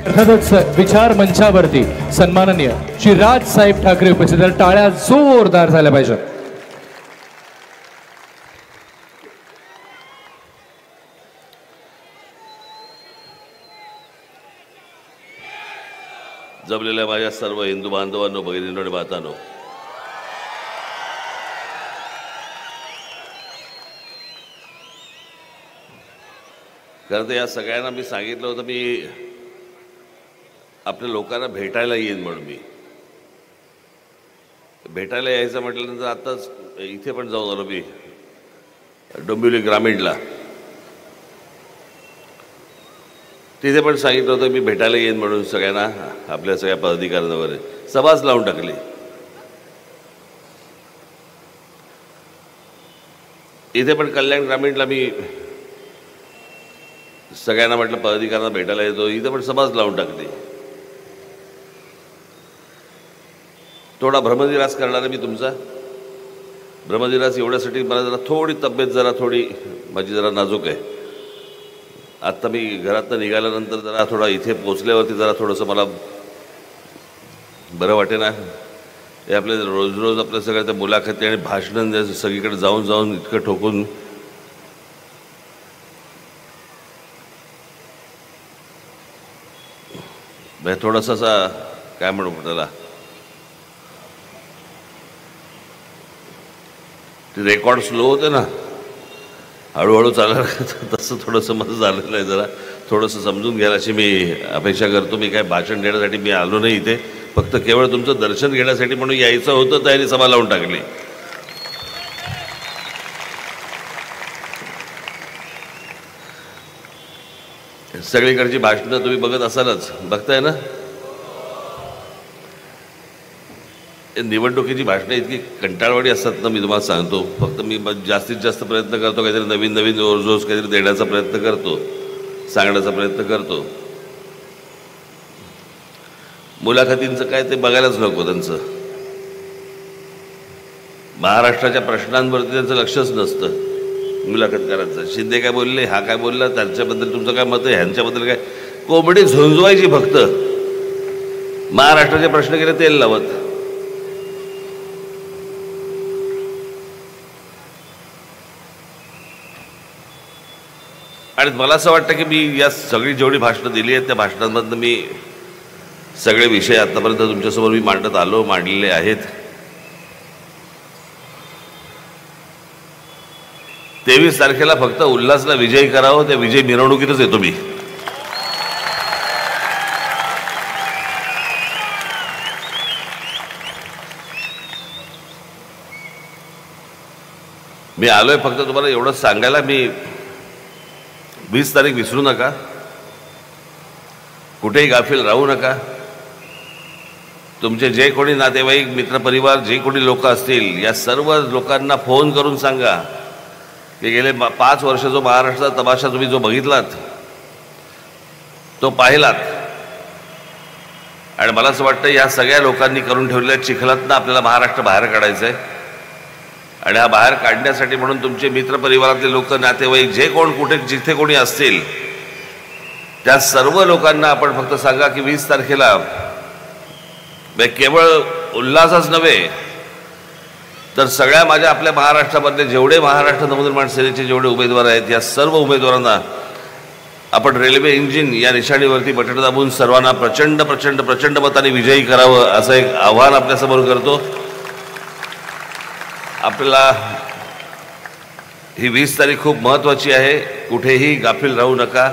अर्थातच विचार मंचावरती सन्माननीय श्री राज साहेब ठाकरे उपस्थित आहेत. टाळ्या जोरदार झाल्या पाहिजेत. जमलेल्या माझ्या सर्व हिंदू बांधवांनो, भगिनींनो आणि मातांनो, खरं तर या सगळ्यांना मी सांगितलं होतं मी आपल्या लोकांना भेटायला येईन म्हणून. मी भेटायला यायचं म्हटल्यानंतर आताच इथे पण जाऊन आलो मी डोंबिवली ग्रामीणला. तिथे पण सांगितलं होतं मी भेटायला येईन म्हणून सगळ्यांना, आपल्या सगळ्या पदाधिकाऱ्यांना वगैरे. सभाच लावून टाकली. इथे पण कल्याण ग्रामीणला मी सगळ्यांना म्हटलं पदाधिकाऱ्यांना भेटायला येतो. इथे पण सभाच लावून टाकली. थोडा भ्रमनिरास करणार आहे मी तुमचा. भ्रमनिरास एवढ्यासाठी मला जरा थोडी तब्येत थोडी माझी जरा नाजूक आहे. आत्ता मी घरातनं निघाल्यानंतर जरा थोडा इथे पोचल्यावरती जरा थोडंसं मला बरं वाटे ना. हे आपले रोज रोज आपल्या सगळ्या त्या मुलाखती आणि भाषणं सगळीकडे जाऊन जाऊन इतकं ठोकून थोडासा काय म्हणू त्याला ते रेकॉर्ड स्लो होते ना, हळूहळू चालणार तसं थोडंसं माझं झालेलं आहे. जरा थोडंसं समजून घ्यायला अशी मी अपेक्षा करतो. मी काय भाषण देण्यासाठी मी आलो नाही इथे, फक्त केवळ तुमचं दर्शन घेण्यासाठी म्हणून यायचं होतं. त्याने सभा लावून टाकली. सगळीकडची भाषणं तुम्ही बघत असालच, बघताय ना. निवडणुकीची भाषणं इतकी कंटाळवाणी असतात ना, मी तुम्हाला सांगतो. फक्त मी जास्तीत जास्त प्रयत्न करतो, काहीतरी नवीन नवीन रोज काहीतरी देण्याचा प्रयत्न करतो, सांगण्याचा प्रयत्न करतो. मुलाखतींचं काय ते बघायलाच नको. त्यांचं महाराष्ट्राच्या प्रश्नांवरती त्यांचं लक्षच नसतं मुलाखतकारांचं. शिंदे काय बोलले, हा काय बोलला, त्यांच्याबद्दल तुमचं काय मत आहे, ह्यांच्याबद्दल काय. कोंबडी झुंजवायची फक्त. महाराष्ट्राचे प्रश्न केले तेल लावत. आणि मला असं वाटतं की मी या सगळी जेवढी भाषणं दिली आहेत त्या भाषणांमधनं मी सगळे विषय आतापर्यंत तुमच्यासमोर मी मांडलेले आहेत. 23 तारखेला फक्त उल्हासला विजयी करावं. त्या विजय मिरवणुकीतच येतो मी. मी आलोय फक्त तुम्हाला एवढंच सांगायला. मी 20 तारीख विसरू नका. कुठेही गाफील राहू नका. तुमचे जे कोणी नातेवाईक, मित्रपरिवार, जे कोणी लोक असतील, या सर्व लोकांना फोन करून सांगा की गेले 5 वर्ष जो महाराष्ट्राचा तमाशा तुम्ही जो बघितलात, तो पाहिलात. आणि मला असं वाटतं या सगळ्या लोकांनी करून ठेवलेल्या चिखलातनं आपल्याला महाराष्ट्र बाहेर काढायचं आहे. आणि हा बाहेर काढण्यासाठी म्हणून तुमचे मित्रपरिवारातले लोक, नातेवाईक, जे कोण कुठे जिथे कोणी असतील, त्या सर्व लोकांना आपण फक्त सांगा की 20 तारखेला केवळ उल्हासच नव्हे तर सगळ्या माझ्या आपल्या महाराष्ट्रामधले जेवढे महाराष्ट्र नवनिर्माण सेनेचे जेवढे उमेदवार आहेत, या सर्व उमेदवारांना आपण रेल्वे इंजिन या निशाणीवरती बटन दाबून सर्वांना प्रचंड प्रचंड प्रचंड मताने विजयी करावं असं एक आव्हान आपल्यासमोर करतो. आपल्याला ही 20 तारीख खूप महत्त्वाची आहे. कुठेही गाफील राहू नका.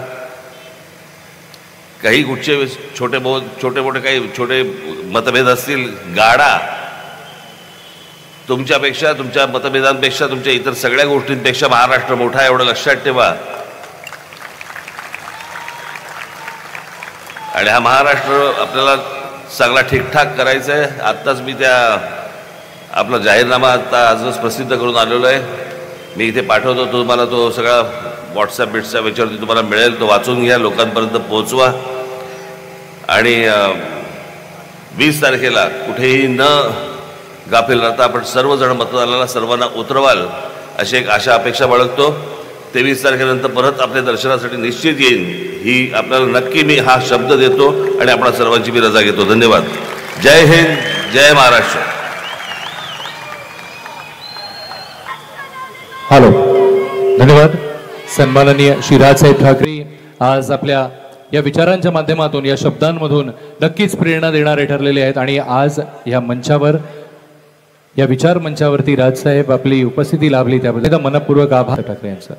काही कुठचे छोटे मोठे काही छोटे मतभेद असतील, गाडा. तुमच्यापेक्षा, तुमच्या मतभेदांपेक्षा, तुमच्या इतर सगळ्या गोष्टींपेक्षा महाराष्ट्र मोठा आहे, एवढं लक्षात ठेवा. आणि हा महाराष्ट्र आपल्याला चांगला ठीकठाक करायचा आहे. आत्ताच मी आपला जाहीरनामा आजच प्रसिद्ध करून आलेलो आहे. मी इथे पाठवतो तुम्हाला. तो सगळा व्हॉट्सॲप बिट्सच्या याच्यावरती तुम्हाला मिळेल. तो वाचून घ्या, लोकांपर्यंत पोहोचवा. आणि 20 तारखेला कुठेही न गाफील राहता आपण सर्वजण मतदानाला सर्वांना उतरवाल अशी एक आशा अपेक्षा बाळगतो. 23 तारखेनंतर परत आपल्या दर्शनासाठी निश्चित येईन ही आपल्याला नक्की मी हा शब्द देतो आणि आपल्या सर्वांची मी रजा घेतो. धन्यवाद. जय हिंद, जय महाराष्ट्र. हॅलो, धन्यवाद. सन्माननीय श्री राजसाहेब ठाकरे आज आपल्या या विचारांच्या माध्यमातून, या शब्दांमधून नक्कीच प्रेरणा देणारे ठरलेले आहेत आणि आज या मंचावर, या विचार मंचावरती राजसाहेब आपली उपस्थिती लाभली त्याबद्दल मनपूर्वक आभार ठाकरे यांचा.